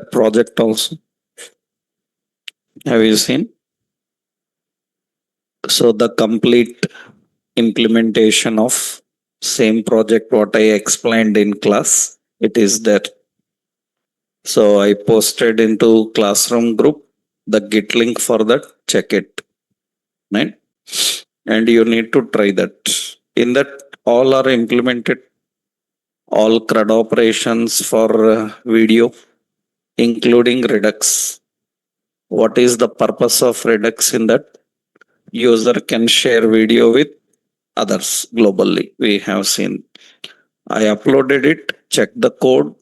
that project also? Have you seen? So the complete implementation of same project what I explained in class, it is there. So I posted into classroom group the Git link for that. Check it, right? And you need to try that. In that, all are implemented. All CRUD operations for video, including Redux. What is the purpose of Redux in that? User can share video with others globally. We have seen. I uploaded it. Check the code.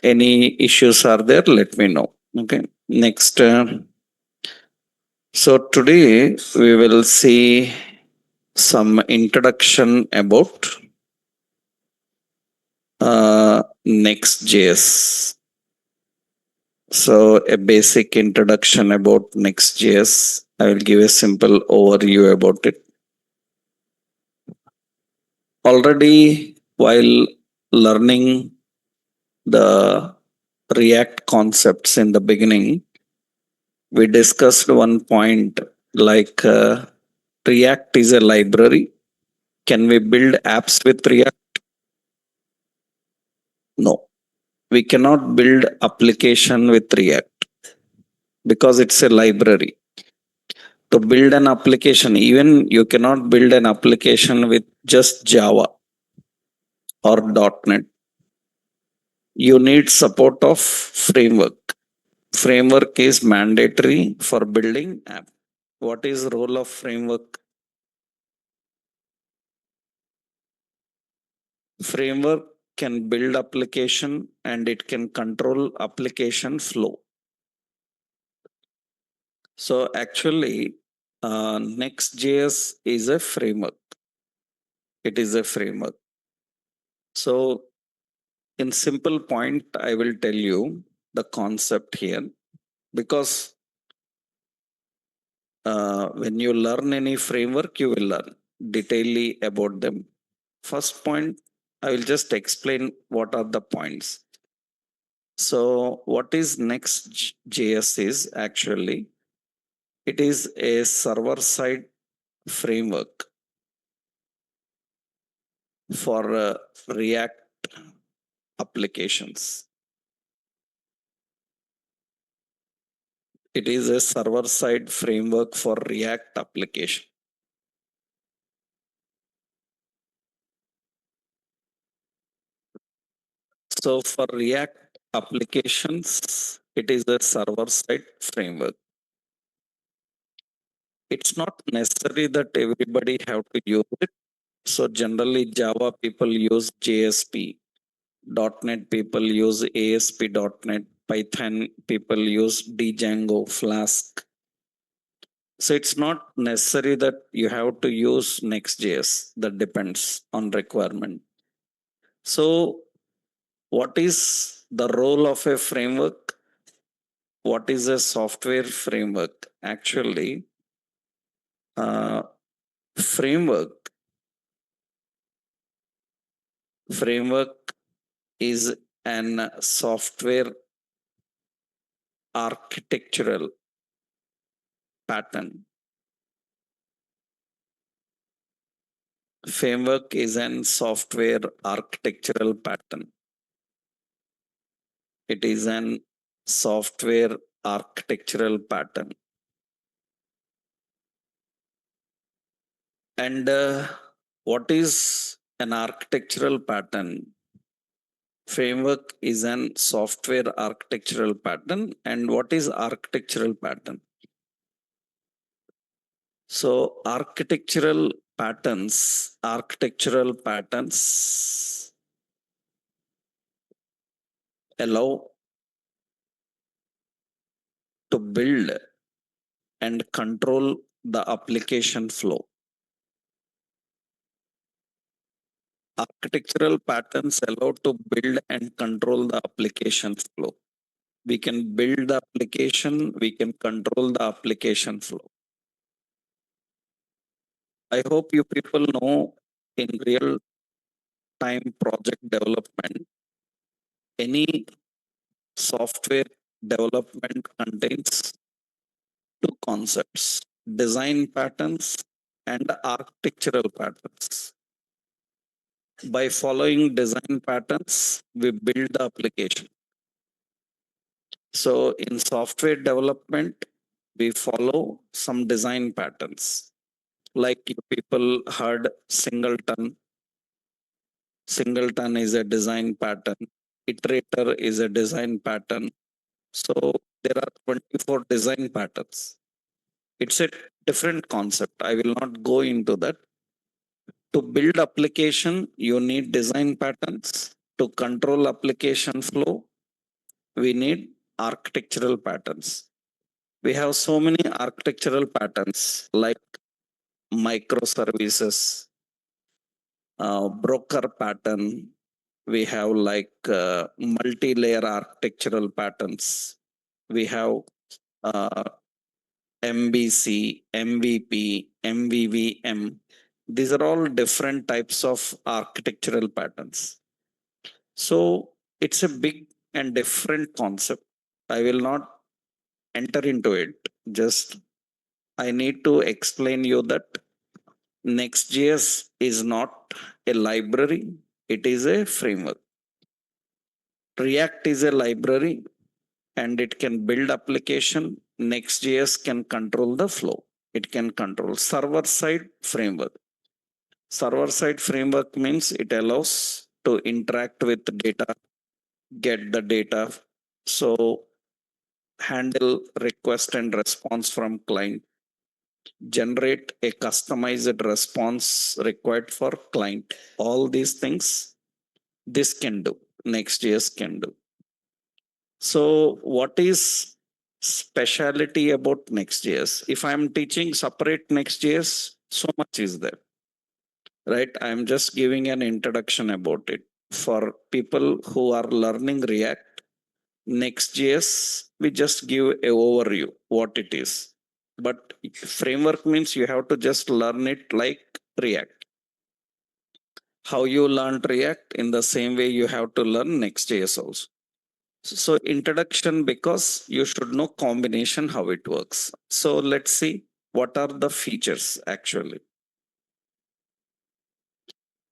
Any issues are there? Let me know. Okay. Next. So today we will see some introduction about Next.js. So a basic introduction about Next.js. I will give a simple overview about it. Already while learning the React concepts in the beginning, we discussed one point like React is a library. Can we build apps with React? No, we cannot build application with React because it's a library. To build an application, even you cannot build an application with just Java or .NET. You need support of framework. Framework is mandatory for building app. What is role of framework? Framework can build application and it can control application flow. So actually, Next.js is a framework. It is a framework. So in simple point, I will tell you the concept here, because when you learn any framework, you will learn detailedly about them. First point, I will just explain what are the points. So what is Next.js is actually, it is a server-side framework for React applications. It is a server-side framework for React application. So for React applications, it is a server-side framework. It's not necessary that everybody have to use it. So generally Java people use JSP, .NET people use ASP.NET, Python people use Django, Flask. So it's not necessary that you have to use Next.js. That depends on requirement. So what is the role of a framework? What is a software framework? Actually, framework is an software architectural pattern. Framework is an software architectural pattern. It is an software architectural pattern. And what is an architectural pattern? Framework is an software architectural pattern. And what is architectural pattern? So architectural patterns allow to build and control the application flow. Architectural patterns allow to build and control the application flow. We can build the application, we can control the application flow. I hope you people know in real time project development, any software development contains two concepts: design patterns and architectural patterns. By following design patterns, we build the application. So in software development, we follow some design patterns. Like you people heard singleton. Singleton is a design pattern. Iterator is a design pattern. So there are 24 design patterns. It's a different concept. I will not go into that. To build application, you need design patterns. To control application flow, we need architectural patterns. We have so many architectural patterns like microservices, broker pattern. We have like multi-layer architectural patterns. We have uh, MBC, MVP, MVVM. These are all different types of architectural patterns. So it's a big and different concept. I will not enter into it. Just I need to explain you that Next.js is not a library, it is a framework. React is a library and it can build application. Next.js can control the flow. It can control server side framework. Server side framework means it allows to interact with data, get the data. So handle request and response from client, generate a customized response required for client. All these things this can do, Next.js can do. So what is speciality about Next.js? If I'm teaching separate Next.js, so much is there, right? I'm just giving an introduction about it. For people who are learning React, Next.js, we just give a overview what it is. But framework means you have to just learn it like React. How you learn React, in the same way you have to learn Next.js also. So introduction, because you should know combination how it works. So let's see what are the features actually.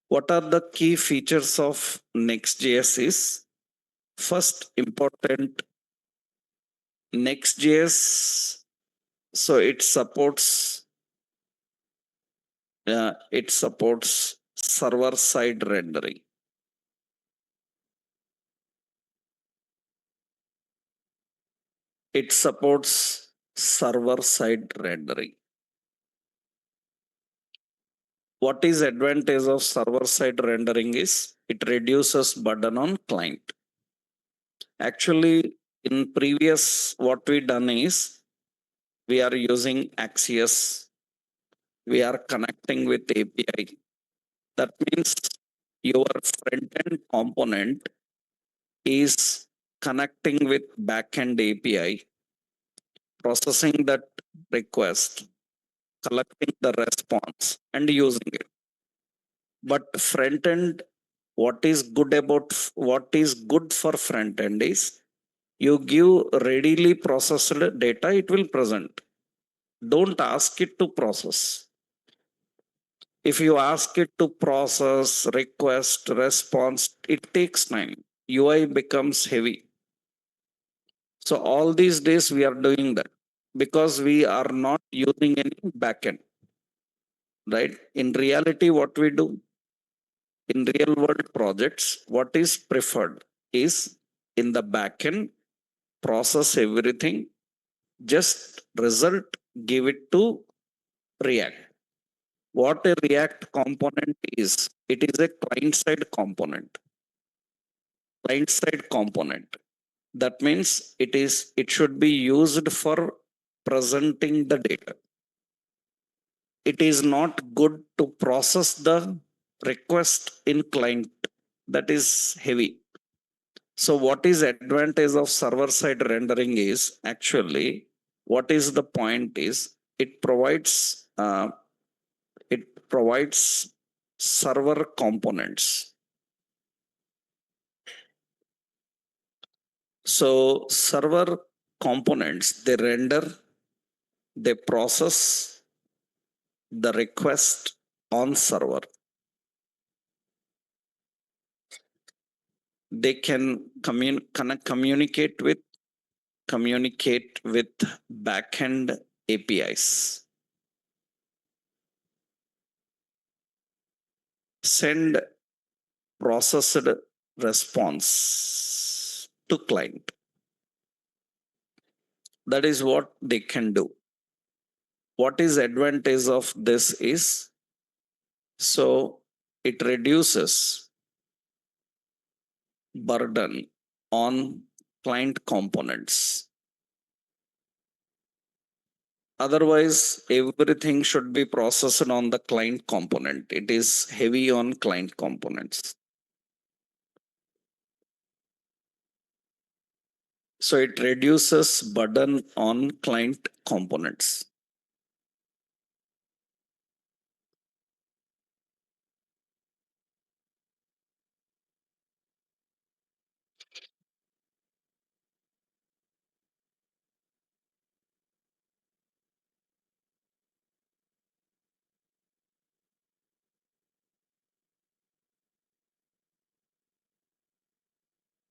What are the key features of Next.js is first important Next.js. So it supports server side rendering. It supports server side rendering. What is advantage of server side rendering is it reduces burden on client. Actually, in previous what we done is we are using Axios. We are connecting with API. That means your front end component is connecting with backend API, processing that request, collecting the response, and using it. But front end, what is good for front end is you give readily processed data, it will present. Don't ask it to process. If you ask it to process, request, response, it takes time. UI becomes heavy. So all these days we are doing that because we are not using any backend, right? In reality, what we do in real world projects, what is preferred is in the backend, process everything, just result, give it to React. What a React component is, it is a client side component. Client side component. That means it should be used for presenting the data. It is not good to process the request in client. That is heavy. So what is advantage of server side rendering is actually what is the point is it provides server components. So server components, they render, they process the request on server. They can communicate with backend APIs, send processed response to client. That is what they can do. What is advantage of this is, so it reduces burden on client components. Otherwise, everything should be processed on the client component. It is heavy on client components. So it reduces burden on client components.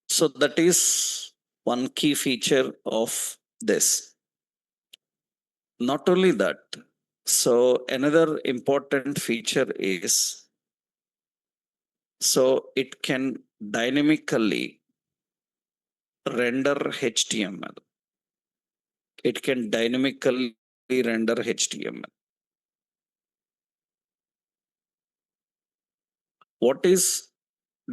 So that is one key feature of this. Not only that, so another important feature is, so it can dynamically render HTML. It can dynamically render HTML. What is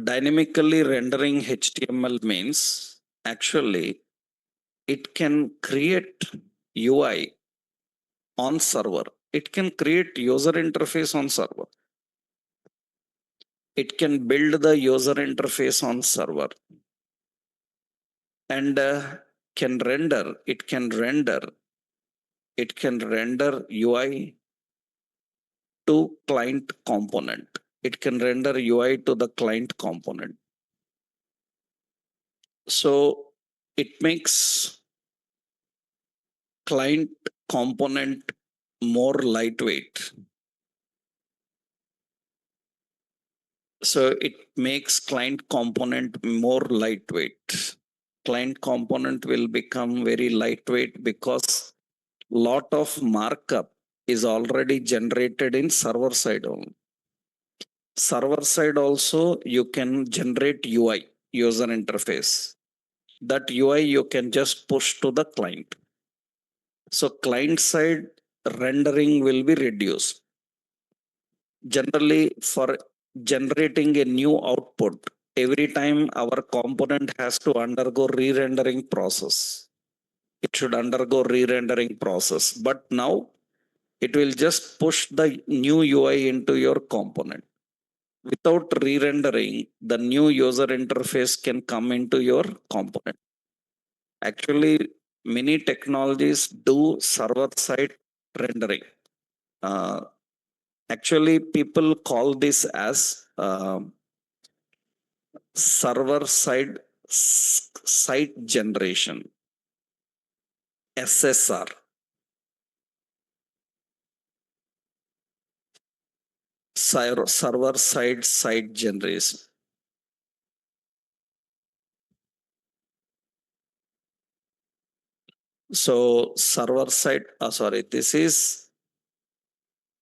dynamically rendering HTML means? Actually, it can create UI on server. It can create user interface on server. It can build the user interface on server and can render UI to client component. It can render UI to the client component. So it makes client component more lightweight. So it makes client component more lightweight. Client component will become very lightweight because lot of markup is already generated in server side only. Server side also you can generate UI, user interface. That UI you can just push to the client. So client side rendering will be reduced. Generally, for generating a new output, every time our component has to undergo re-rendering process. It should undergo re-rendering process. But now it will just push the new UI into your component. Without re-rendering, the new user interface can come into your component. Actually, many technologies do server-side rendering. Uh, Actually, people call this as site generation, SSR. Server side generation. So server side, this is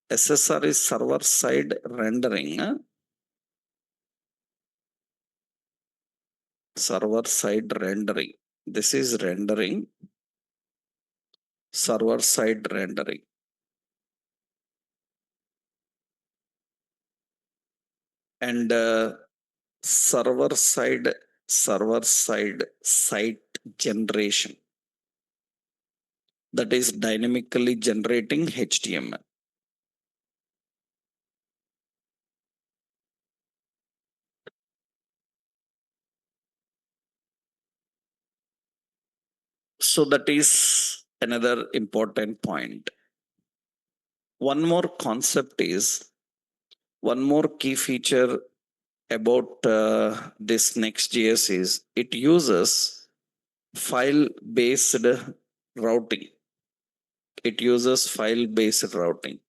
SSR is server side rendering. Server side rendering. This is rendering, server side rendering. And server side site generation, that is dynamically generating HTML. So that is another important point. One more concept is, one more key feature about this Next.js is, it uses file based routing. It uses file based routing.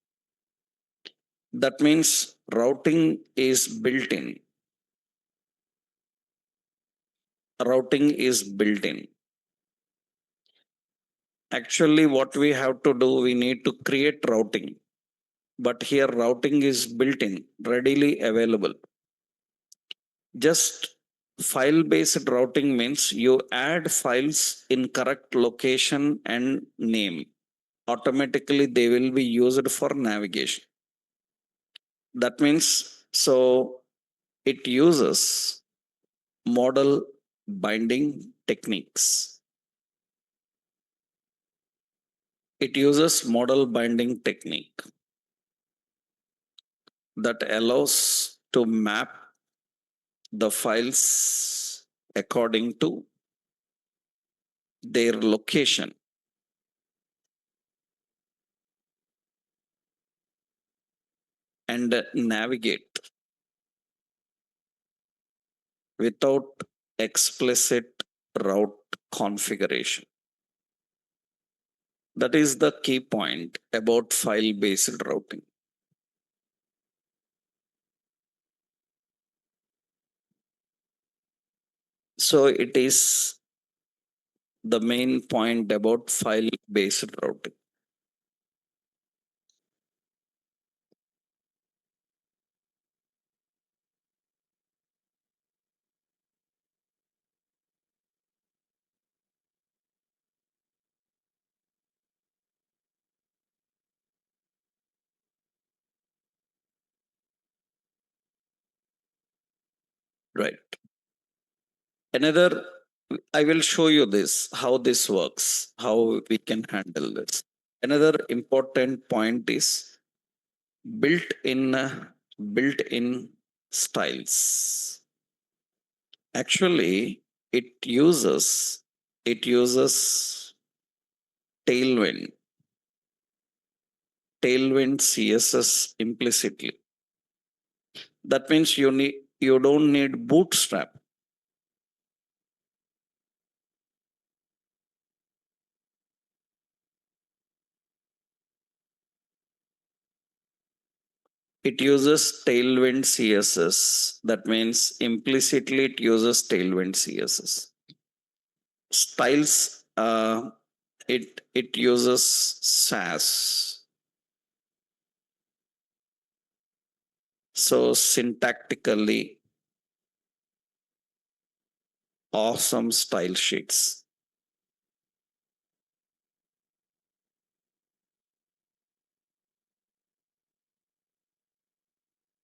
That means routing is built in. Routing is built in. Actually, what we have to do, we need to create routing. But here, routing is built in, readily available. Just file based routing means you add files in correct location and name. Automatically, they will be used for navigation. That means, so it uses model binding techniques. It uses model binding technique that allows to map the files according to their location and navigate without explicit route configuration. That is the key point about file based routing. So it is the main point about file based routing. Right. Another, I will show you this, how this works, how we can handle this. Another important point is built in built in styles. Actually, it uses Tailwind, Tailwind CSS implicitly. That means you don't need Bootstrap. It uses Tailwind CSS. That means implicitly it uses Tailwind CSS. Styles, it uses Sass. So syntactically awesome style sheets.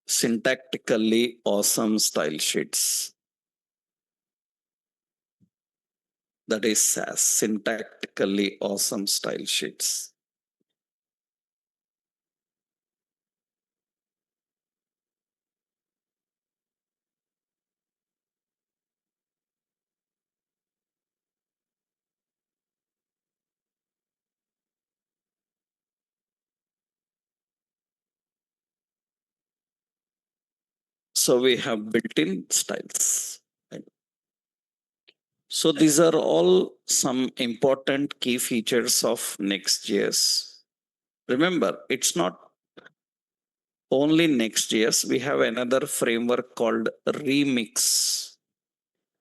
Syntactically awesome style sheets. That is Sass. Syntactically awesome style sheets. So we have built-in styles. Right? So these are all some important key features of Next.js. Remember, it's not only Next.js. We have another framework called Remix.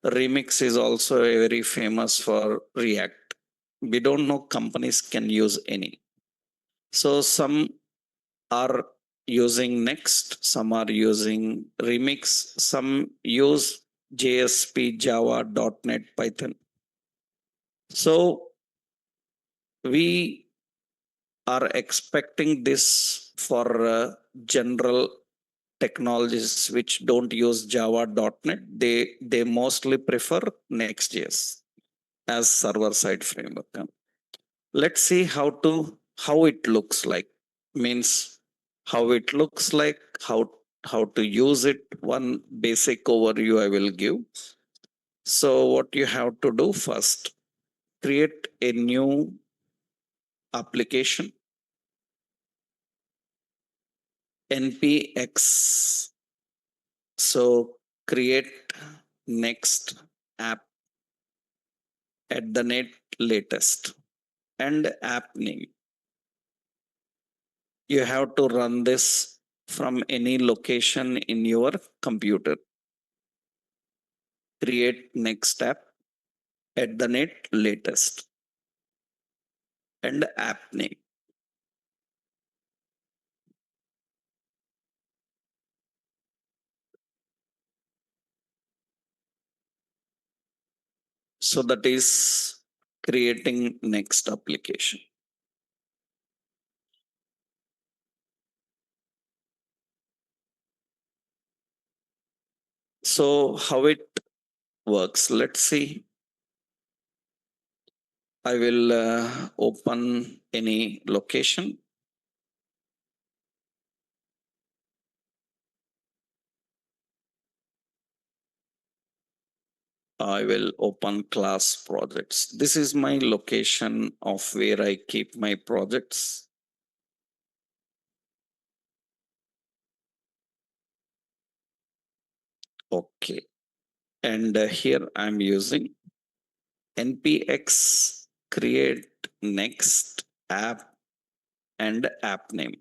Remix is also very famous for React. We don't know companies can use any. So some are using Next, some are using Remix, some use JSP, Java, .NET, Python. So we are expecting this for general technologies which don't use Java, .NET. They mostly prefer Next.js as server side framework. Let's see how it looks like. Means how it looks like, how to use it. One basic overview I will give. So what you have to do first, create a new application, npx. So create next app. at the net latest, and app name. You have to run this from any location in your computer. Create next app at the net latest, and app name. So that is creating next application. So how it works? Let's see. I will open any location. I will open class projects. This is my location of where I keep my projects. Okay. And here I'm using npx create next app and app name.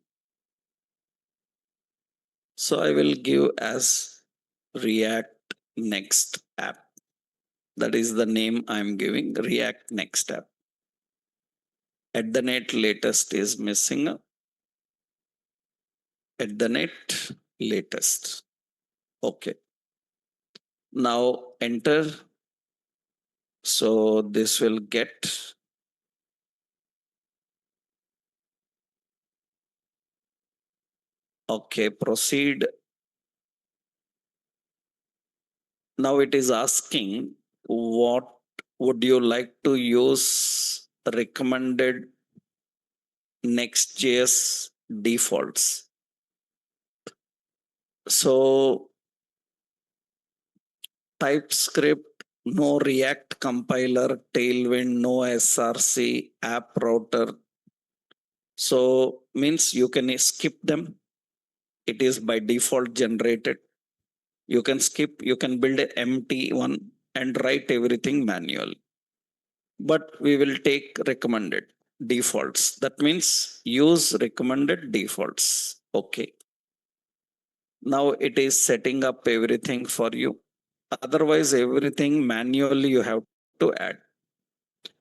So I will give as React Next app. That is the name I'm giving, React Next app. At the net latest is missing. At the net latest. Okay. Now enter. So this will get. Okay, proceed. Now it is asking what would you like to use recommended Next.js defaults. So TypeScript, no React compiler, Tailwind, no SRC, app router. So means you can skip them. It is by default generated. You can skip, you can build an empty one and write everything manually. But we will take recommended defaults. That means use recommended defaults. Okay. Now it is setting up everything for you. Otherwise, everything manually you have to add.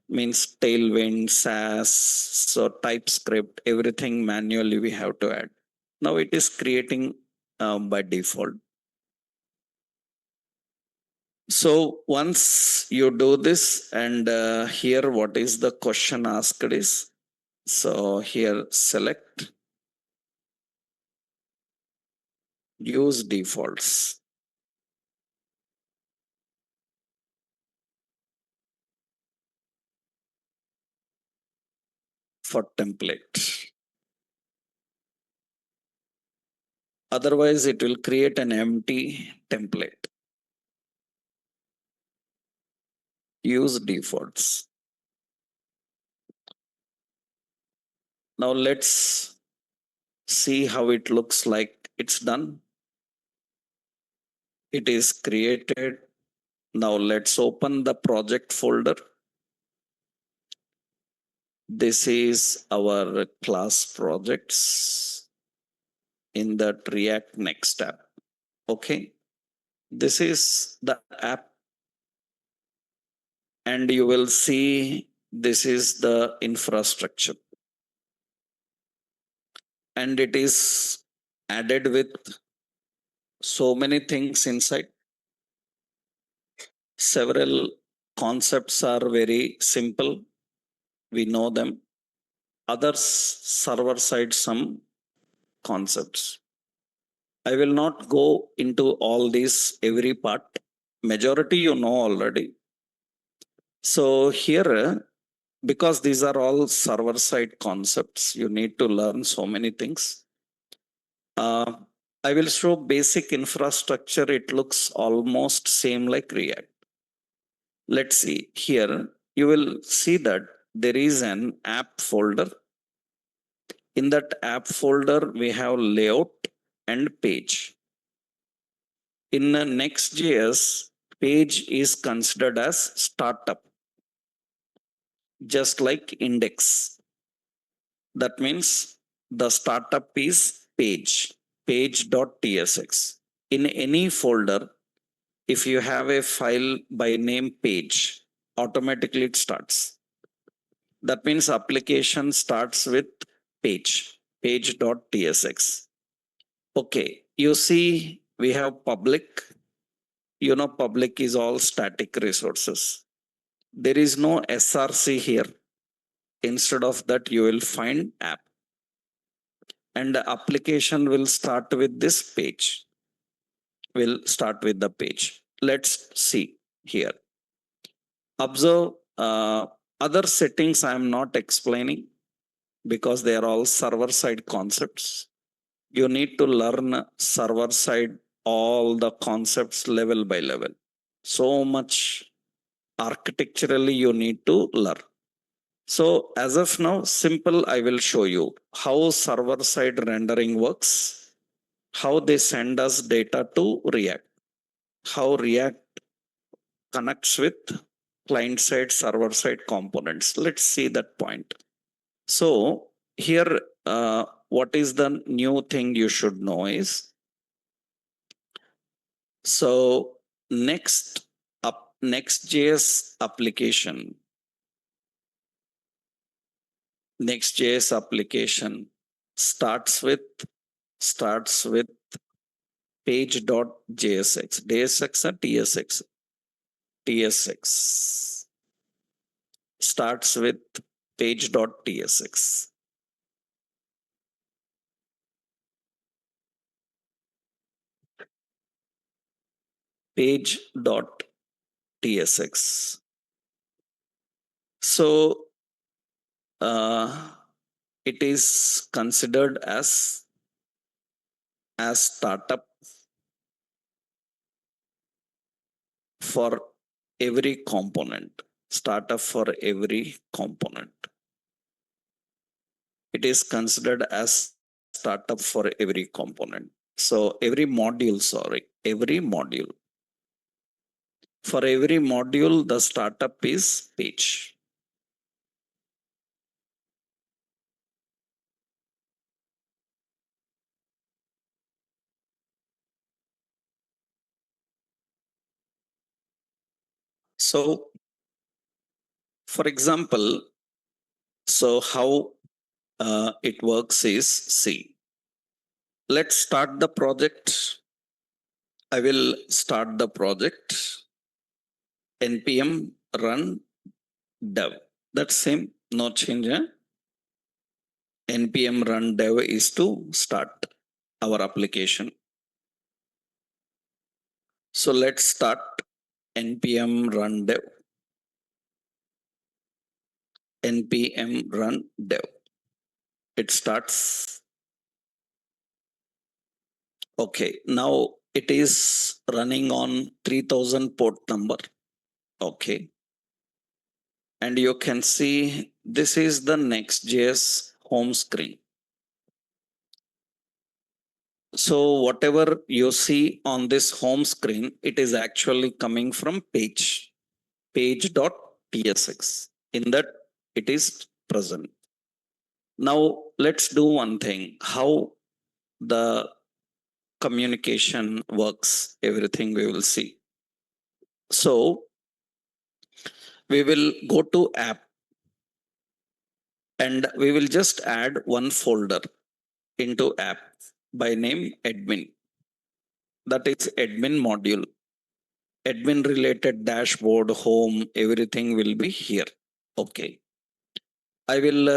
Means Tailwind, SAS, so TypeScript, everything manually we have to add. Now it is creating by default. So once you do this, and here what is the question asked is, so here select use defaults for template. Otherwise, it will create an empty template. Use defaults. Now let's see how it looks like it's done. It is created. Now let's open the project folder. This is our class projects in that React Next app. Okay. This is the app, and you will see this is the infrastructure. And it is added with so many things inside. Several concepts are very simple. We know them. Others server side some concepts. I will not go into all these every part. Majority you know already. So here, because these are all server side concepts, you need to learn so many things. I will show basic infrastructure. It looks almost same like React. Let's see here. You will see that there is an app folder. In that app folder, we have layout and page. In Next.js, page is considered as startup. just like index. That means the startup is page.tsx. In any folder, if you have a file by name page, automatically it starts. That means application starts with page.tsx. Okay, you see, we have public. Public is all static resources. There is no src here. Instead of that, you will find app, and the application will start with this page. Will start with the page. Let's see here. Observe other settings I am not explaining because they are all server side concepts. You need to learn server side all the concepts level by level. So much architecturally you need to learn. So as of now, simple, I will show you how server side rendering works, how they send us data to React, how React connects with client side, server side components. Let's see that point. So here, what is the new thing you should know is, so Next.js application, Next.js application starts with page.jsx, JSX or TSX, TSX starts with page.tsx. Page.tsx. So it is considered as startup for every component. Startup for every component. It is considered as startup for every component. So every module, every module. For every module, the startup is page. So, for example, so how it works is, see, let's start the project. I will start the project. npm run dev. That's same, no change. Npm run dev is to start our application. So let's start npm run dev. Npm run dev. It starts. Okay, now it is running on 3000 port number. Okay. And you can see this is the Next.js home screen. So whatever you see on this home screen, it is actually coming from page.tsx. In that it is present. Now let's do one thing, how the communication works, everything we will see. So we will go to app and we will just add one folder into app by name admin. That is admin module. Admin related dashboard, home, everything will be here. Okay. I will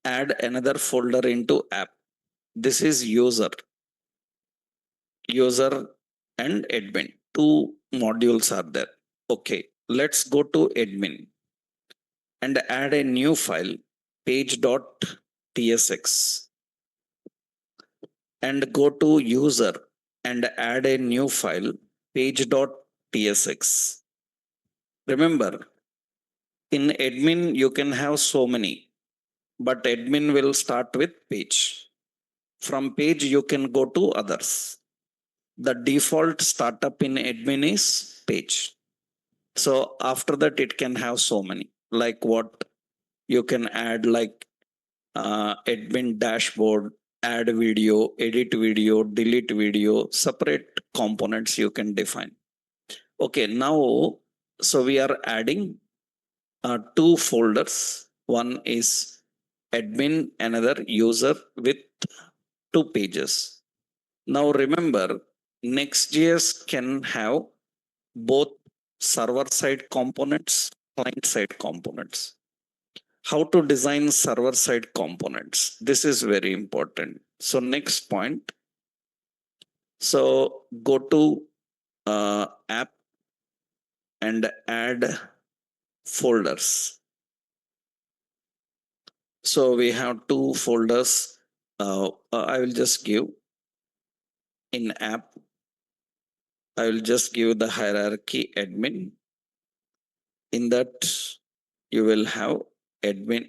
add another folder into app. This is user and admin. Two modules are there. Okay. Let's go to admin and add a new file, page.tsx, and go to user and add a new file, page.tsx. Remember, in admin, you can have so many, but admin will start with page. From page, you can go to others. The default startup in admin is page. So after that, it can have so many. Like what? You can add like admin dashboard, add video, edit video, delete video, separate components you can define. Okay, now, so we are adding two folders. One is admin, another user with two pages. Now remember, Next.js can have both server side components, client side components. How to design server side components? This is very important. So next point. So go to app and add folders. So we have two folders. I will just give in app. I will just give the hierarchy admin. In that, you will have admin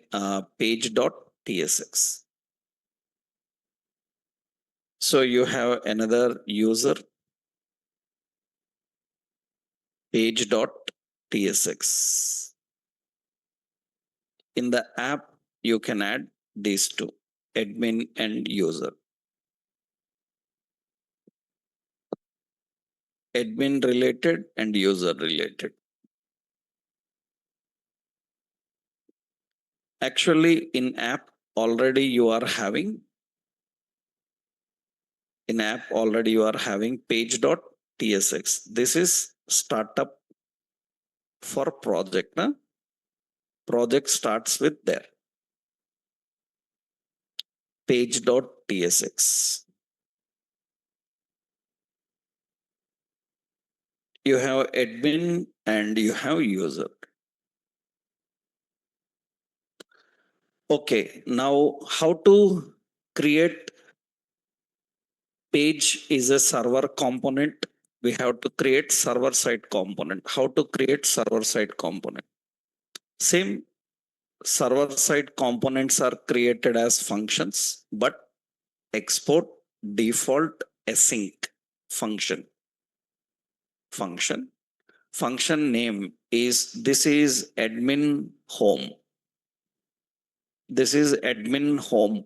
page.tsx. So you have another user page.tsx. In the app, you can add these two, admin and user. Admin related and user related. Actually, in app already you are having page.tsx. This is startup for project. Project starts with there page.tsx. You have admin and you have user. Okay, now how to create page is a server component. We have to create server side component. How to create server side component? Same, server side components are created as functions, but export default async function. Function name is, this is admin home. This is admin home.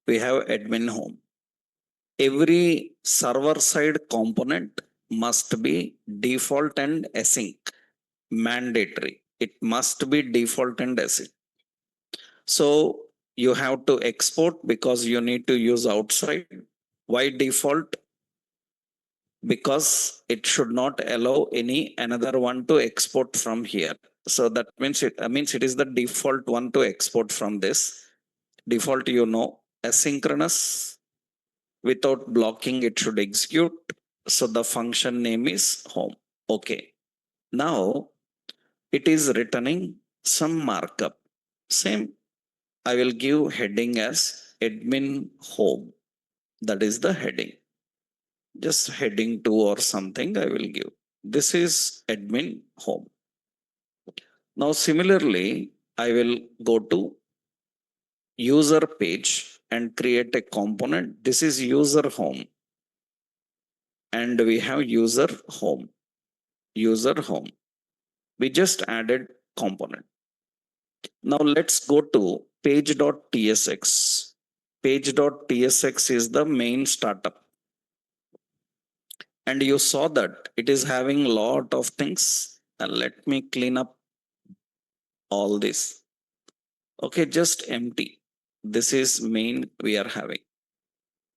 We have admin home. Every server side component must be default and async, mandatory. It must be default and async. So you have to export because you need to use outside. Why default? Because it should not allow any another one to export from here. So that means it is the default one to export from this. Default, asynchronous, without blocking it should execute. So the function name is home. Okay. Now it is returning some markup. Same, I will give heading as admin home. That is the heading. Just heading 2 or something I will give. This is admin home. Now similarly, I will go to user page and create a component. This is user home. And we have user home. We just added component. Now let's go to page.tsx. Page.tsx is the main startup. And you saw that it is having lot of things. And let me clean up all this. Okay, just empty. This is main we are having.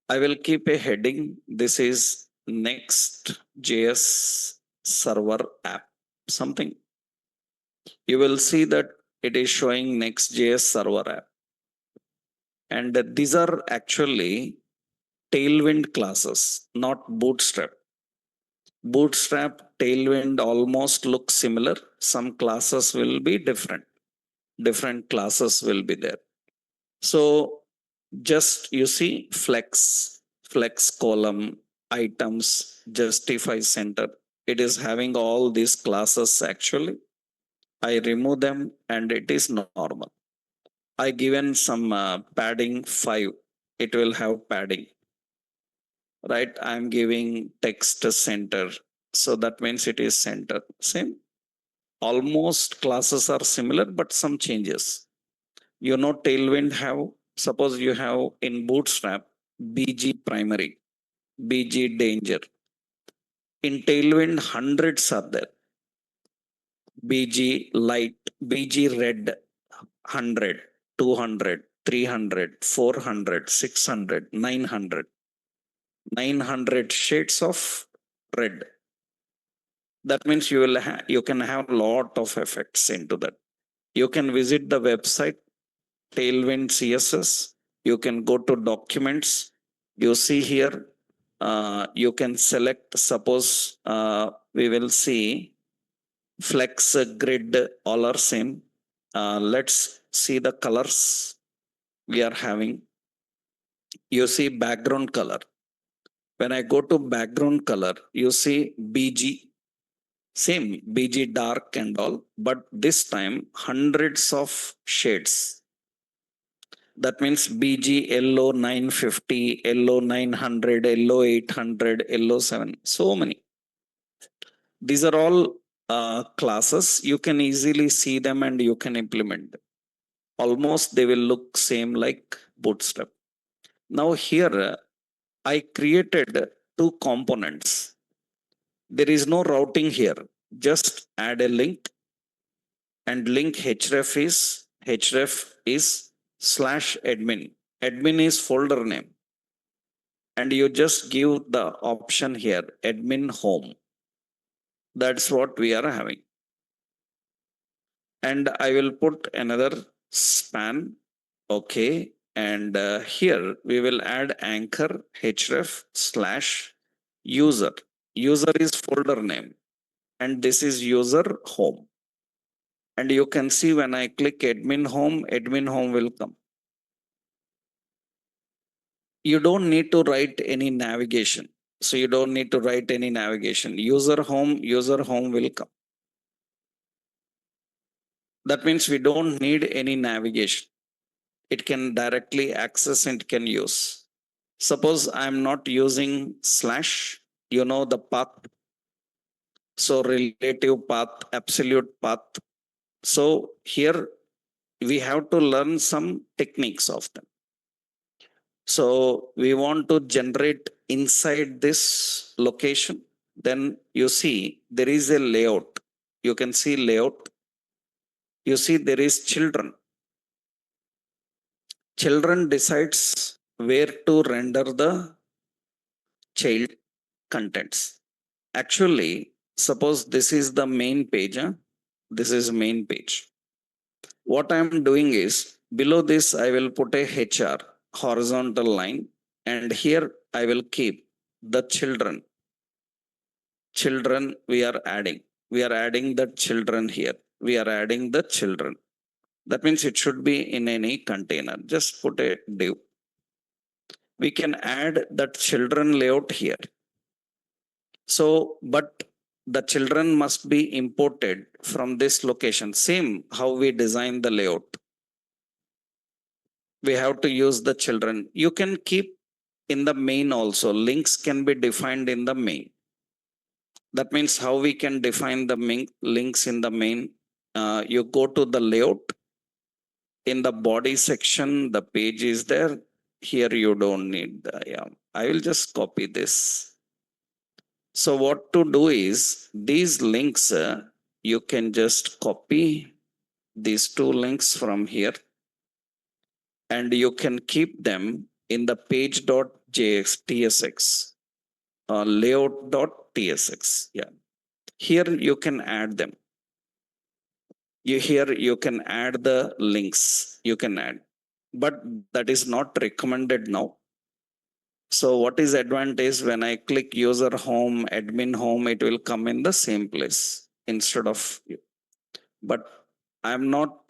I will keep a heading. This is Next.js server app. Something. You will see that it is showing Next.js server app. And these are actually Tailwind classes, not Bootstrap. Bootstrap, Tailwind almost look similar. Some classes will be different. Different classes will be there. So just you see flex column, items, justify center. It is having all these classes actually. I remove them and it is normal. I given some padding 5. It will have padding. Right? I'm giving text center. So that means it is center. Same. Almost classes are similar, but some changes. Tailwind have, suppose you have in Bootstrap, BG primary, BG danger. In Tailwind, hundreds are there. BG light, BG red, 100, 200, 300, 400, 600, 900. 900 shades of red. That means you can have lot of effects into that. You can visit the website Tailwind CSS. You can go to documents. You see here. You can select. Suppose we will see flex grid, all are same. Let's see the colors we are having. You see background color. When I go to background color, you see BG, same BG dark and all, but this time hundreds of shades. That means BG yellow 950, yellow 900, yellow 800, yellow 7, so many. These are all classes. You can easily see them and you can implement. Almost they will look same like Bootstrap. Now here I created two components. There is no routing here. Just add a link, and link href is /admin. Admin is folder name. And you just give the option here, admin home. That's what we are having. And I will put another span. Okay. And here we will add anchor href/user. User is folder name. And this is user home. And you can see when I click admin home will come. You don't need to write any navigation. So you don't need to write any navigation. User home will come. That means we don't need any navigation. It can directly access and can use. Suppose I'm not using slash, the path. So relative path, absolute path. So here we have to learn some techniques of them. So we want to generate inside this location. Then you see there is a layout. You can see layout. You see there is children. Children decides where to render the child contents. Actually, suppose this is the main page. This is main page. What I am doing is below this I will put a HR horizontal line, and here I will keep the children. Children we are adding. We are adding the children here. We are adding the children. That means it should be in any container. Just put a div. We can add that children layout here. So, but the children must be imported from this location. Same how we design the layout. We have to use the children. You can keep in the main also. Links can be defined in the main. That means how we can define the links in the main. You go to the layout. In the body section, the page is there. Here you don't need the, I will just copy this. So what to do is these links, you can just copy these two links from here, and you can keep them in the page.tsx, layout.tsx. Yeah. Here you can add them. Here you can add the links. You can add, but that is not recommended now. So what is advantage when I click user home, admin home, it will come in the same place instead of you. But I'm not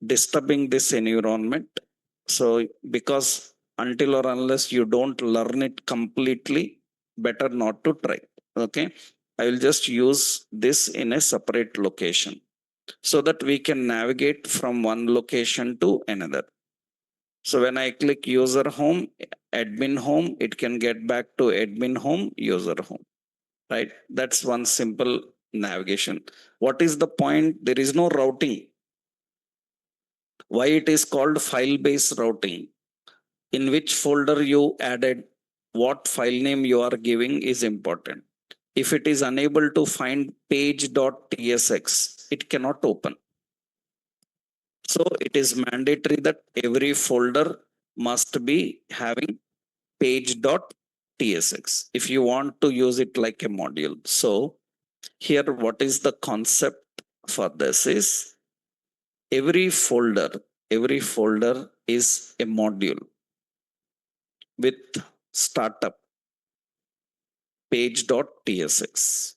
disturbing this environment. So because until or unless you don't learn it completely, better not to try. Okay. I will just use this in a separate location so that we can navigate from one location to another. So when I click user home, admin home, it can get back to admin home, user home, right? That's one simple navigation. What is the point? There is no routing. Why it is called file based routing? In which folder you added, what file name you are giving is important. If it is unable to find page.tsx, it cannot open. So it is mandatory that every folder must be having page.tsx if you want to use it like a module. So here, what is the concept for this is every folder is a module with startup page.tsx.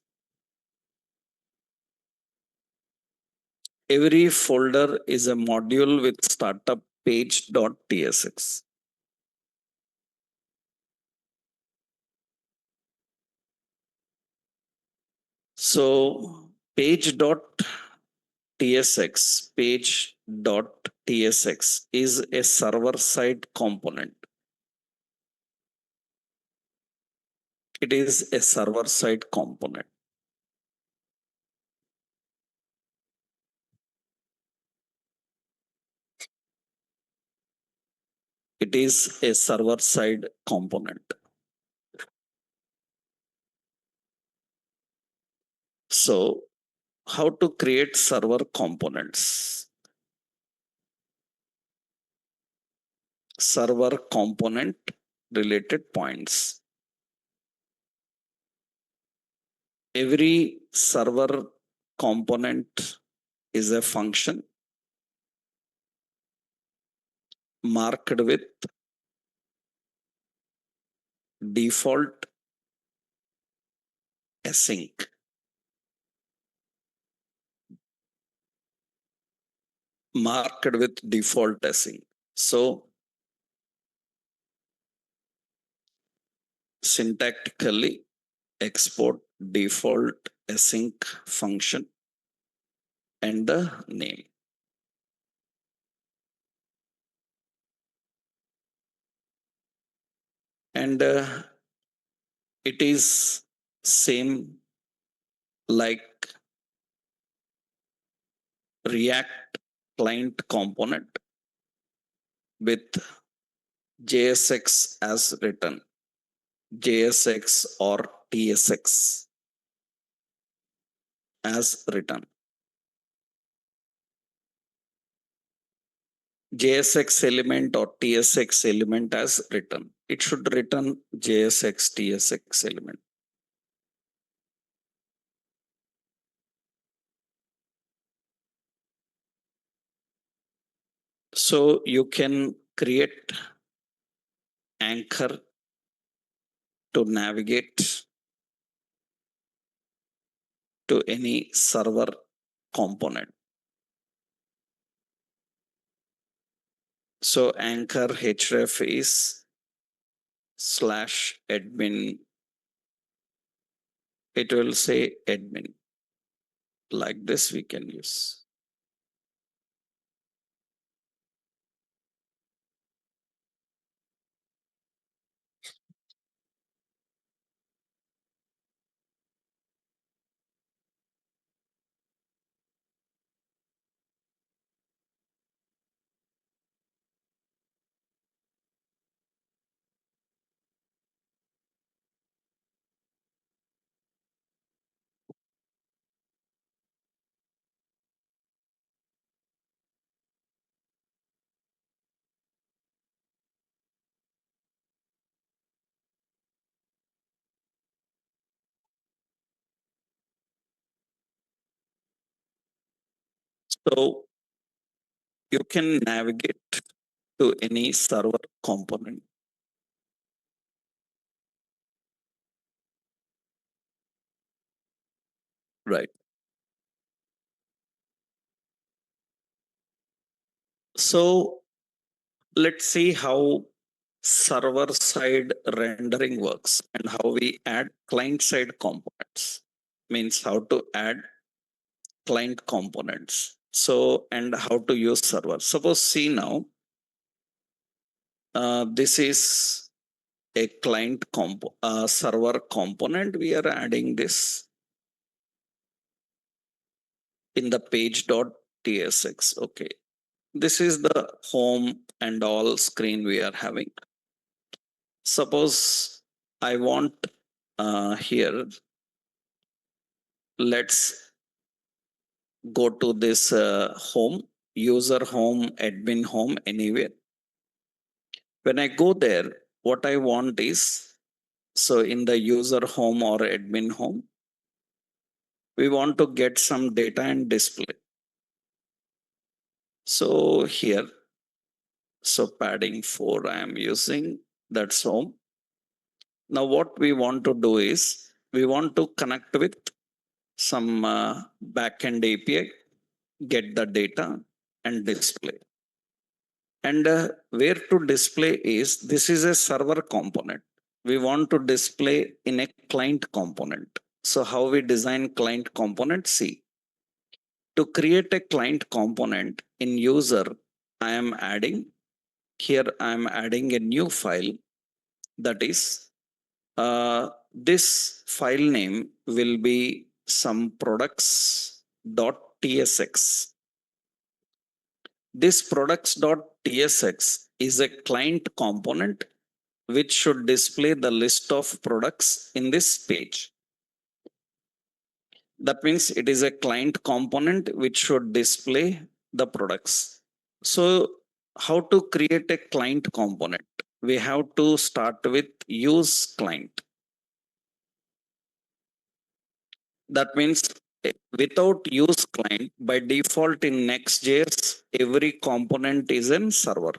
Every folder is a module with startup page.tsx. So page.tsx is a server side component. It is a server side component. It is a server side component. So how to create server components? Server component related points. Every server component is a function marked with default async. Marked with default async. So syntactically export default async function and the name. And it is same like React client component with JSX as written, JSX or TSX as written. JSX element or TSX element as written. It should return JSX TSX element. So you can create anchor to navigate to any server component. So anchor href is /admin. It will say admin. Like this we can use. So you can navigate to any server component. Right. So let's see how server side rendering works and how we add client side components. Means how to add client components. So, and how to use server. Suppose see now, this is a server component. We are adding this in the page.tsx. Okay. This is the home and all screen we are having. Suppose I want here, let's go to this home, user home, admin home, anywhere. When I go there, what I want is, so in the user home or admin home, we want to get some data and display. So here, so padding 4 I am using, that's home. Now what we want to do is, we want to connect with some backend API, get the data and display. And where to display is, this is a server component. We want to display in a client component. So how we design client component? See, to create a client component in user, I am adding, here I am adding a new file, that is, this file name will be some products.tsx. This products.tsx is a client component which should display the list of products in this page. That means it is a client component which should display the products. So, how to create a client component? We have to start with use client. That means without use client, by default in Next.js, every component is in server.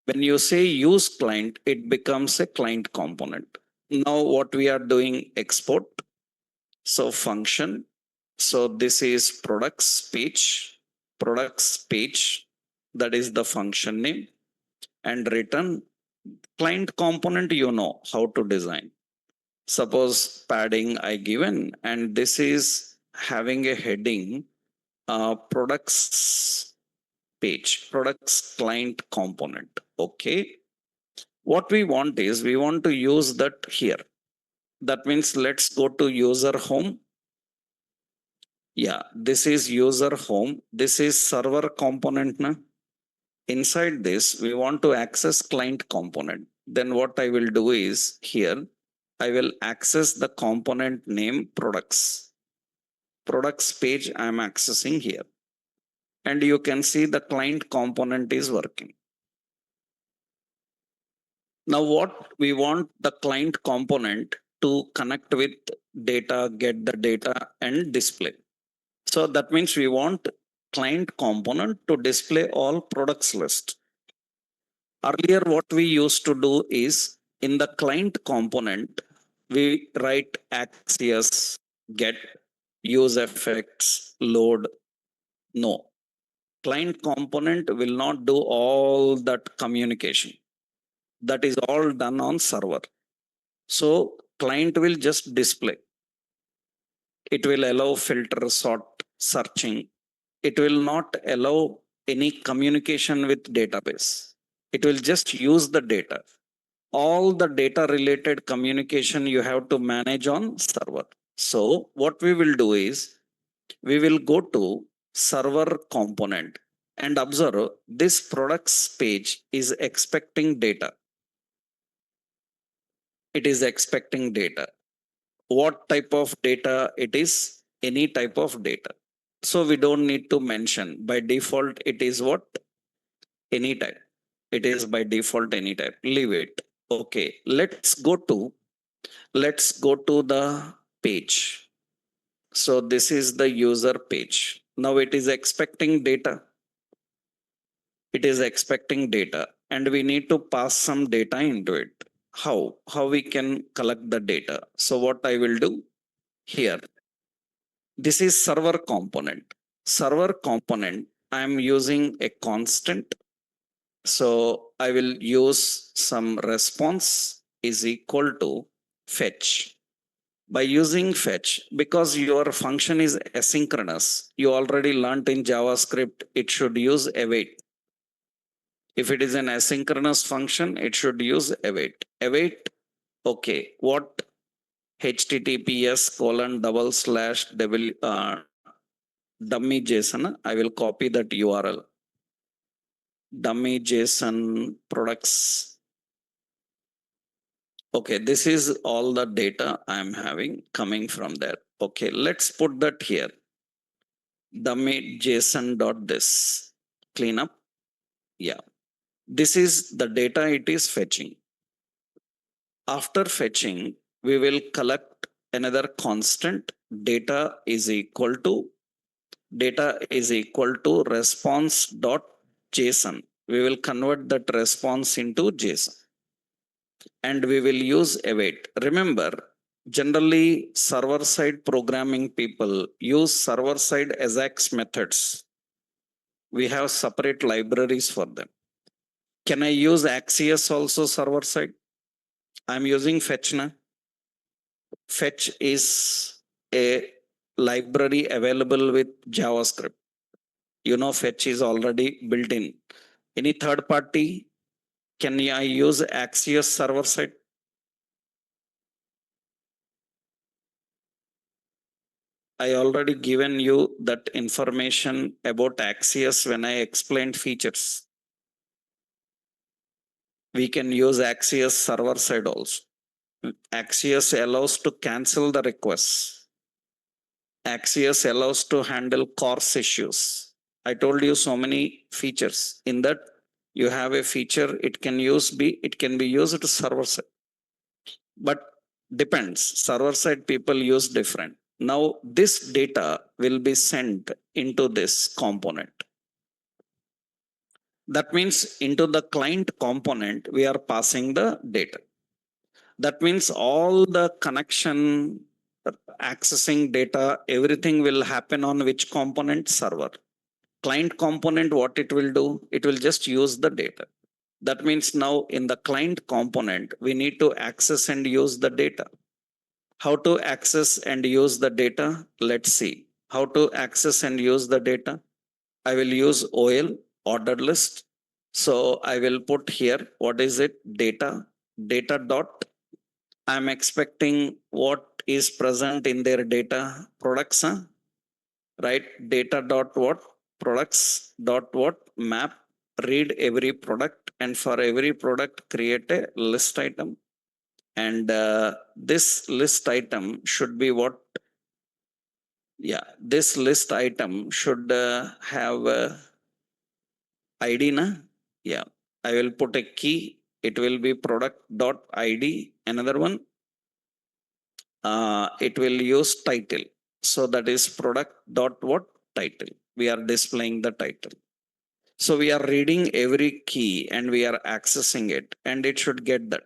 When you say use client, it becomes a client component. Now what we are doing, export. So function. So this is products page. That is the function name, and return client component. You know how to design. Suppose padding I given, and this is having a heading, products page, products client component. Okay. What we want is, we want to use that here. That means let's go to user home. Yeah, this is user home. This is server component. Na? Inside this, we want to access client component. Then what I will do is, here, I will access the component name products. Products page I am accessing here. And you can see the client component is working. Now what we want the client component to connect with data, get the data and display. So that means we want client component to display all products list. Earlier, what we used to do is, in the client component, we write access, get, use effects, load. No, client component will not do all that communication. That is all done on server. So client will just display. It will allow filter, sort, searching. It will not allow any communication with database. It will just use the data. All the data related communication you have to manage on server. So what we will do is, we will go to server component and observe this products page is expecting data. It is expecting data. What type of data it is? Any type of data. So we don't need to mention. By default, it is what? Any type. It is by default any type. Leave it. Okay. Let's go to the page. So this is the user page. Now it is expecting data. It is expecting data, and we need to pass some data into it. How we can collect the data? So what I will do here, this is server component. Server component, I am using a constant. So I will use some response is equal to fetch. By using fetch, because your function is asynchronous, you already learnt in JavaScript, it should use await. If it is an asynchronous function, it should use await. Await, okay, what? HTTPS : w dummy JSON. I will copy that URL. Dummy JSON products. Okay, this is all the data I am having coming from there. Okay, let's put that here. Dummy JSON dot this. Clean up. Yeah. This is the data it is fetching. After fetching, we will collect another constant. Data is equal to response dot JSON. We will convert that response into JSON and we will use await. Remember, generally server side programming people use server side AJAX methods. We have separate libraries for them. Can I use Axios also server side? I'm using Fetch now. Fetch is a library available with JavaScript. You know, Fetch is already built in. Any third party, can I use Axios server side? I already given you that information about Axios when I explained features. We can use Axios server side also. Axios allows to cancel the requests. Axios allows to handle coarse issues. I told you so many features. In that, you have a feature, it can be used to server side. But depends. Server side people use different. Now this data will be sent into this component. That means into the client component, we are passing the data. That means all the connection, accessing data, everything will happen on which component? Server. Client component, what it will do? It will just use the data. That means now in the client component, we need to access and use the data. How to access and use the data? Let's see. How to access and use the data? I will use OL, ordered list. So I will put here, what is it? Data dot. I'm expecting what is present in their data products, right? Data dot what? Products dot what? Map, read every product, and for every product, create a list item. And this list item should be what? Yeah, this list item should have ID, na? Yeah, I will put a key. It will be product dot ID. Another one, it will use title. So that is product dot what? Title. We are displaying the title. So we are reading every key and we are accessing it, and it should get that.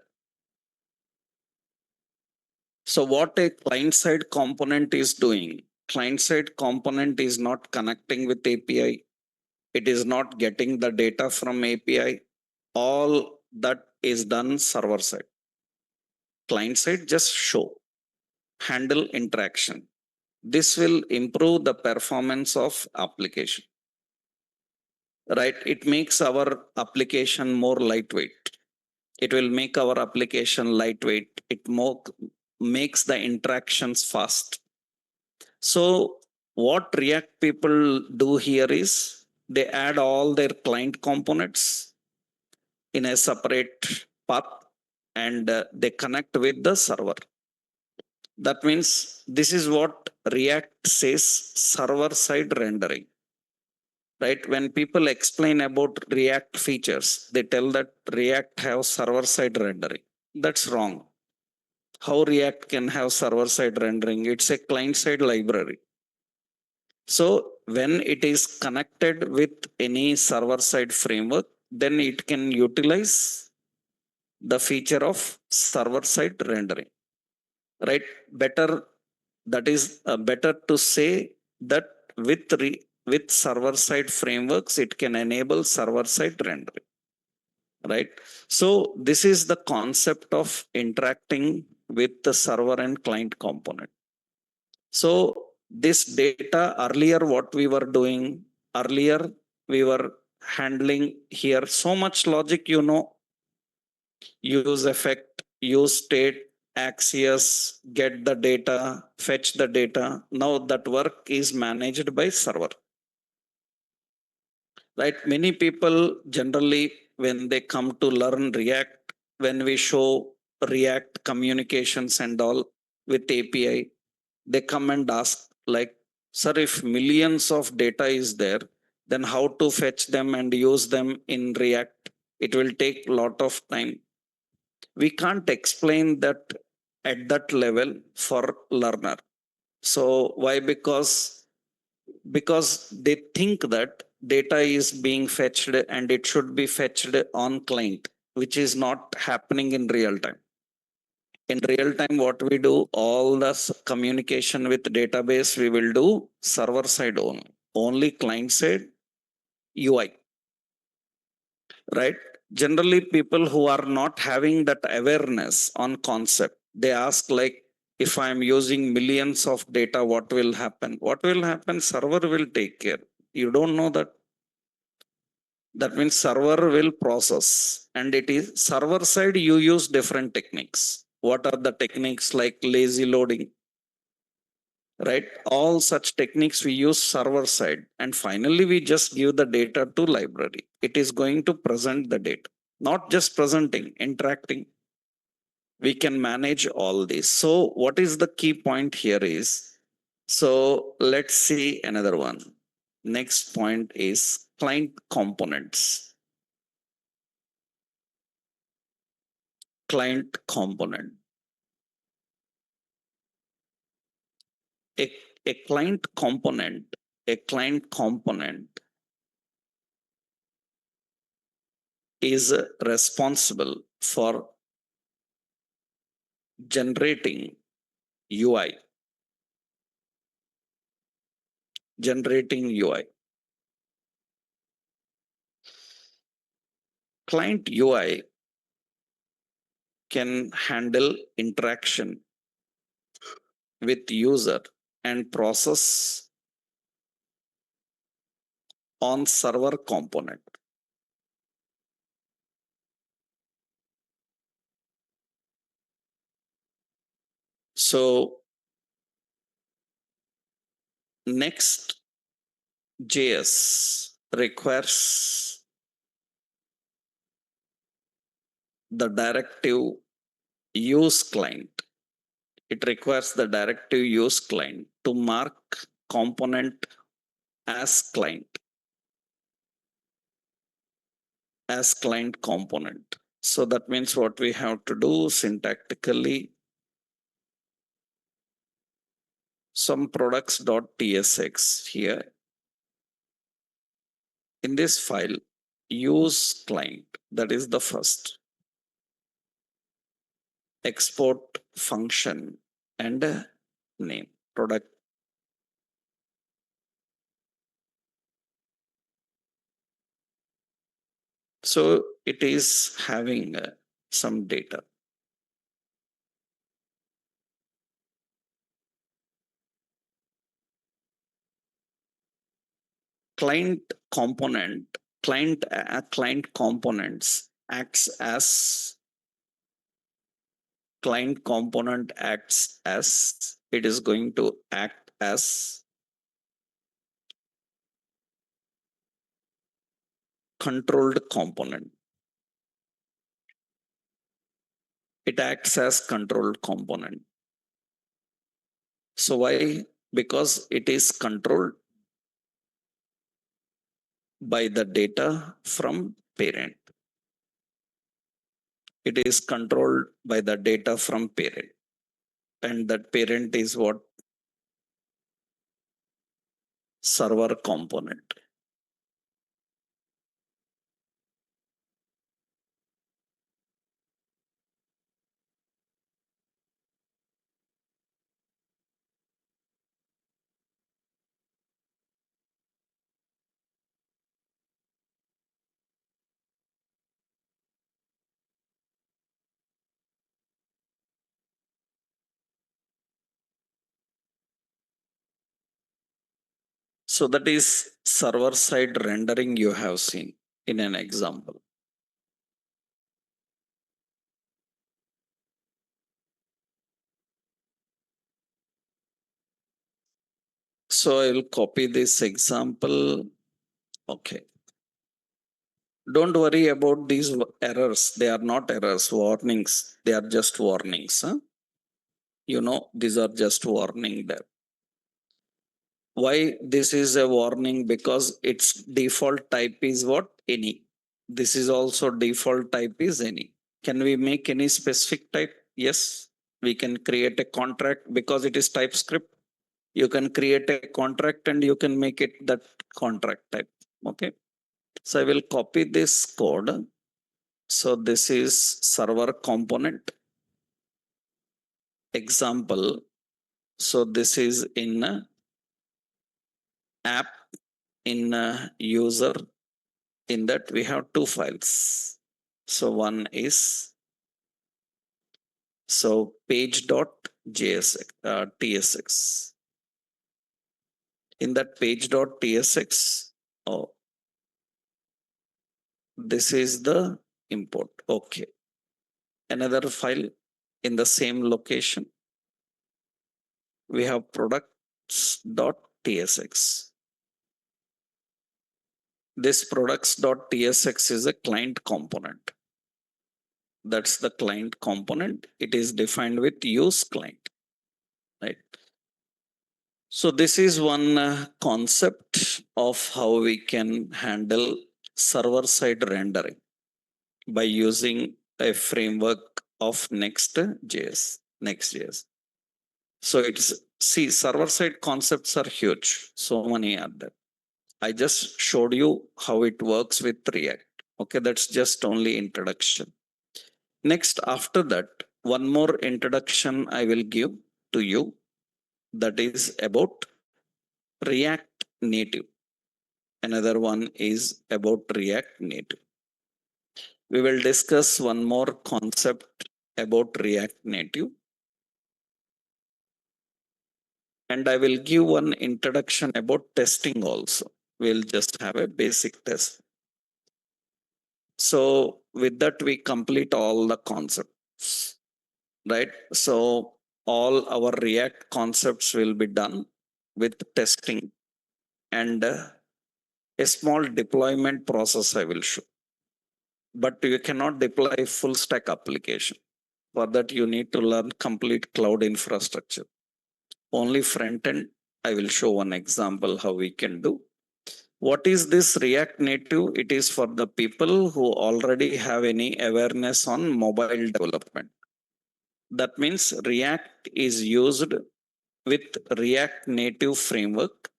So what a client side component is doing, client side component is not connecting with API. It is not getting the data from API. All that is done server side. Client side just show, handle interaction. This will improve the performance of application. Right? It makes our application more lightweight. It will make our application lightweight. It makes the interactions fast. So what React people do here is they add all their client components in a separate path and they connect with the server. That means this is what React says server side rendering. Right? When people explain about React features, they tell that React have server side rendering. That's wrong. How React can have server side rendering? It's a client side library. So when it is connected with any server side framework, then it can utilize the feature of server side rendering. Right? Better, that is better to say that with server side frameworks, it can enable server side rendering. Right? So this is the concept of interacting with the server and client component. So this data earlier, what we were doing earlier, we were handling here so much logic, use effect, use state, Axios, get the data, fetch the data. Now that work is managed by server. Right? Many people generally, when they come to learn React, when we show React communications and all with API, they come and ask like, sir, if millions of data is there, then how to fetch them and use them in React? It will take a lot of time. We can't explain that at that level for learner. So why? Because they think that data is being fetched and it should be fetched on client, which is not happening in real time. In real time, what we do, all the communication with database, we will do server side only client side UI, right? Generally, people who are not having that awareness on concept, they ask like, if I am using millions of data, what will happen? What will happen? Server will take care. You don't know that. That means server will process, and it is server side, you use different techniques. What are the techniques? Like lazy loading, right? All such techniques we use server side, and finally we just give the data to library. It is going to present the data, not just presenting, interacting. We can manage all this. So what is the key point here is, so let's see another one. Next point is client components. Client component. A, a client component, a client component is responsible for generating UI, generating UI. Client UI can handle interaction with user and process on server component. So next JS requires the directive use client. It requires the directive use client to mark component as client, as client component. So that means what we have to do syntactically, some products.tsx here. In this file, use client, that is the first. Export function and name, product. So it is having some data. Client component, client components acts as, client component acts as, it is going to act as controlled component. It acts as controlled component. So why? Because it is controlled by the data from parent. It is controlled by the data from parent. And that parent is what? Server component. So that is server side rendering you have seen in an example. So I will copy this example. Okay. Don't worry about these errors. They are not errors, warnings. They are just warnings. Huh? These are just warning there. Why this is a warning? Because its default type is what? Any. This is also default type is any. Can we make any specific type? Yes. We can create a contract because it is TypeScript. You can create a contract and you can make it that contract type. Okay. So I will copy this code. So this is server component example. So this is in app, in user. In that we have two files. So one is so page.jsx, tsx. In that page.tsx, oh, this is the import. Okay. Another file in the same location. We have products.tsx. This products.tsx is a client component. That's the client component. It is defined with use client, right? So this is one concept of how we can handle server side rendering by using a framework of Next.js. So it's, see, server side concepts are huge. So many are there. I just showed you how it works with React. Okay, that's just only introduction. Next, after that, one more introduction I will give to you, that is about React Native. Another one is about React Native. We will discuss one more concept about React Native. And I will give one introduction about testing also. We'll just have a basic test. So with that, we complete all the concepts, right? So all our React concepts will be done with testing and a small deployment process I will show. But you cannot deploy full stack application. For that, you need to learn complete cloud infrastructure. Only front end, I will show one example how we can do. What is this React Native? It is for the people who already have any awareness on mobile development. That means React is used with React Native framework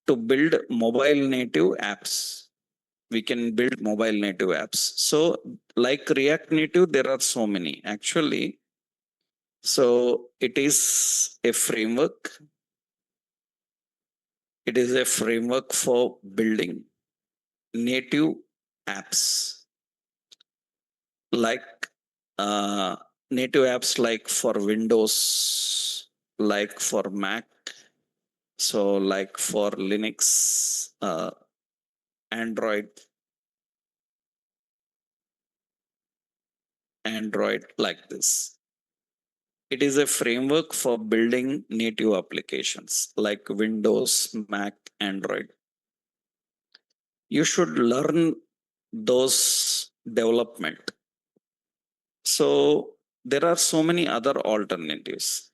to build mobile native apps. We can build mobile native apps. So, like React Native, there are so many. Actually, so it is a framework. It is a framework for building native apps, like native apps like for Windows, like for Mac, so like for Linux, Android, like this. It is a framework for building native applications like Windows, Mac, Android. You should learn those development. So there are so many other alternatives.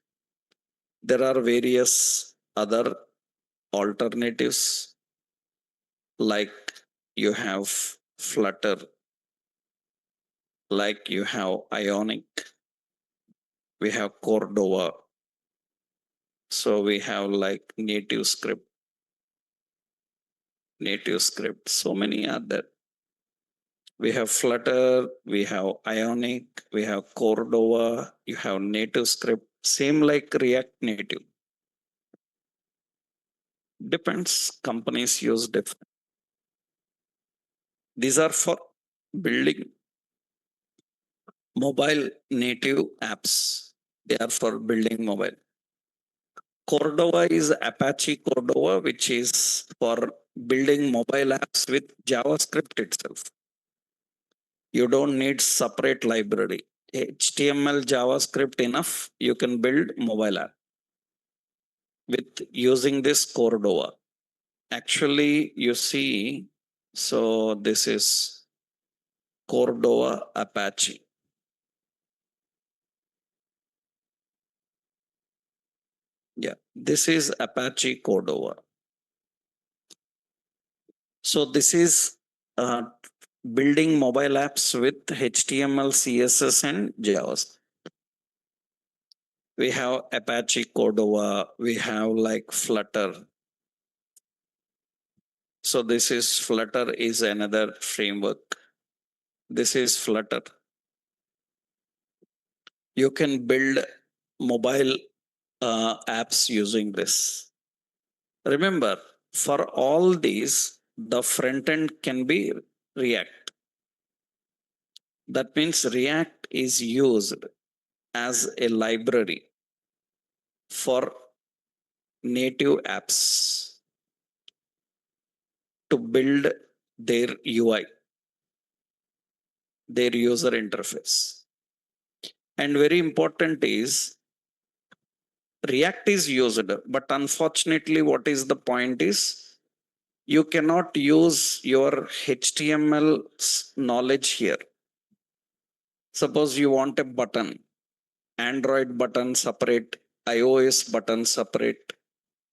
There are various other alternatives, like you have Flutter, like you have Ionic, we have Cordova. So we have like native script. So many are there. We have Flutter, we have Ionic, we have Cordova, you have native script, same like React Native. Depends, companies use different. These are for building mobile native apps. They are for building mobile. Cordova is Apache Cordova, which is for building mobile apps with JavaScript itself. You don't need separate library. HTML, JavaScript enough, you can build mobile app. with using this Cordova. Actually, you see, so this is Cordova Apache. Yeah, this is Apache Cordova. So this is building mobile apps with HTML, CSS, and JavaScript. We have Apache Cordova. We have like Flutter. So this is Flutter is another framework. This is Flutter. You can build mobile apps using this. Remember, for all these, the front end can be React. That means React is used as a library for native apps to build their UI, their user interface. And very important is React is used, but unfortunately, what is the point is you cannot use your HTML knowledge here. Suppose you want a button, Android button separate, iOS button separate,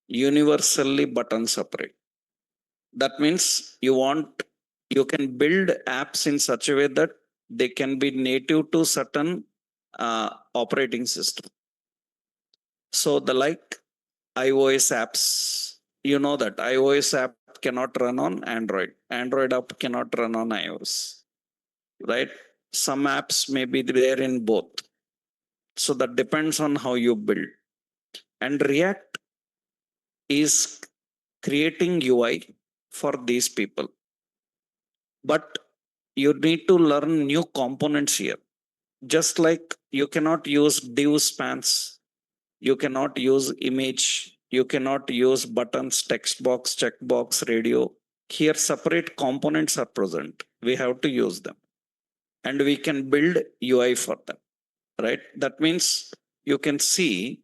universally button separate. That means you can build apps in such a way that they can be native to certain operating system. So the like iOS apps, you know that iOS app cannot run on Android. Android app cannot run on iOS, right? Some apps may be there in both. So that depends on how you build. And React is creating UI for these people. But you need to learn new components here. Just like you cannot use div spans, you cannot use image, you cannot use buttons, text box, checkbox, radio. Here, separate components are present. We have to use them. And we can build UI for them, right? That means you can see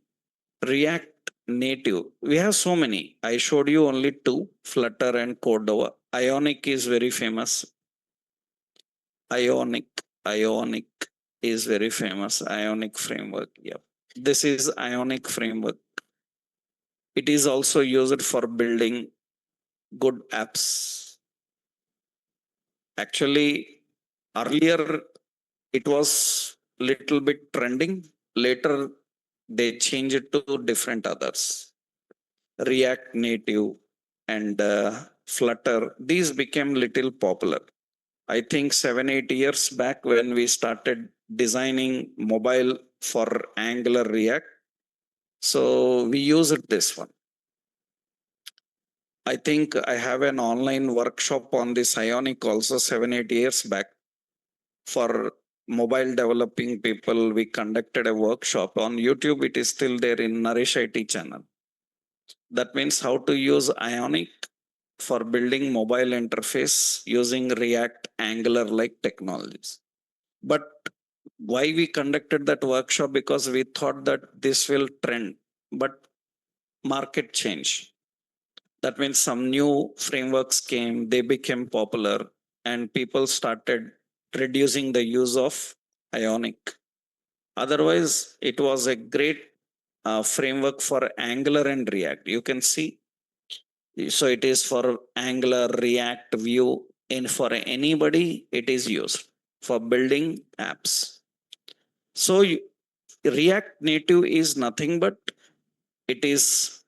React Native. We have so many. I showed you only two, Flutter and Cordova. Ionic is very famous. Ionic, Ionic is very famous. Ionic framework. Yep. This is Ionic framework. It is also used for building good apps. Actually, earlier it was little bit trending. Later, they changed it to different others. React Native and Flutter. These became little popular. I think 7-8 years back when we started designing mobile for Angular React. So we used this one. I think I have an online workshop on this Ionic also 7-8 years back for mobile developing people. We conducted a workshop on YouTube. It is still there in Nourish IT channel. That means how to use Ionic for building mobile interface using React Angular like technologies. But why we conducted that workshop? Because we thought that this will trend, but market change. That means some new frameworks came, they became popular, and people started reducing the use of Ionic. Otherwise, it was a great framework for Angular and React. You can see. So it is for Angular, React, Vue, and for anybody, it is used for building apps. So React Native is nothing but it is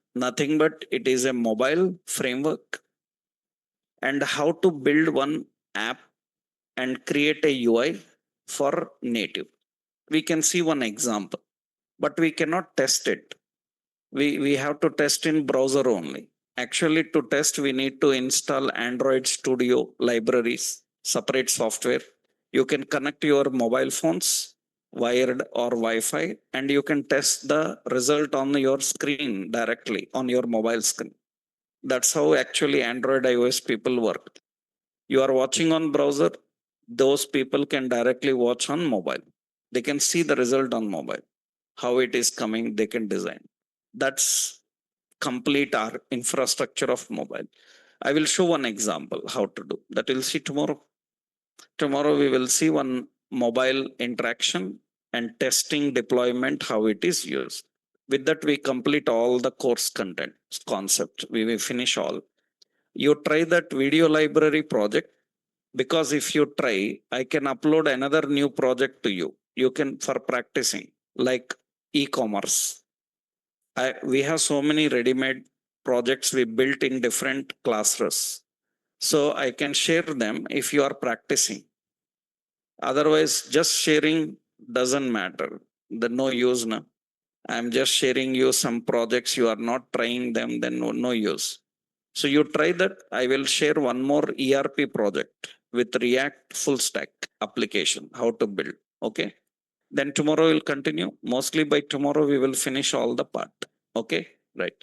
a mobile framework. And how to build one app and create a UI for native. We can see one example, but we cannot test it. We have to test in browser only. Actually, to test, we need to install Android Studio libraries, separate software. You can connect your mobile phones, wired or Wi-Fi, and you can test the result on your screen directly on your mobile screen. That's how actually Android iOS people work. You are watching on browser, those people can directly watch on mobile. They can see the result on mobile. How it is coming, they can design. That's complete our infrastructure of mobile. I will show one example how to do that. We'll see tomorrow. Tomorrow we will see one mobile interaction and testing deployment, how it is used. With that, we complete all the course content concept. We will finish all. You try that video library project, because if you try, I can upload another new project to you. You can for practicing, like e-commerce. We have so many ready-made projects we built in different classrooms. So I can share them if you are practicing. Otherwise, just sharing doesn't matter. The no use na. I'm just sharing you some projects. You are not trying them, then no use. So you try that. I will share one more ERP project with React full stack application, how to build. Okay. Then tomorrow we'll continue. Mostly by tomorrow we will finish all the part. Okay. Right.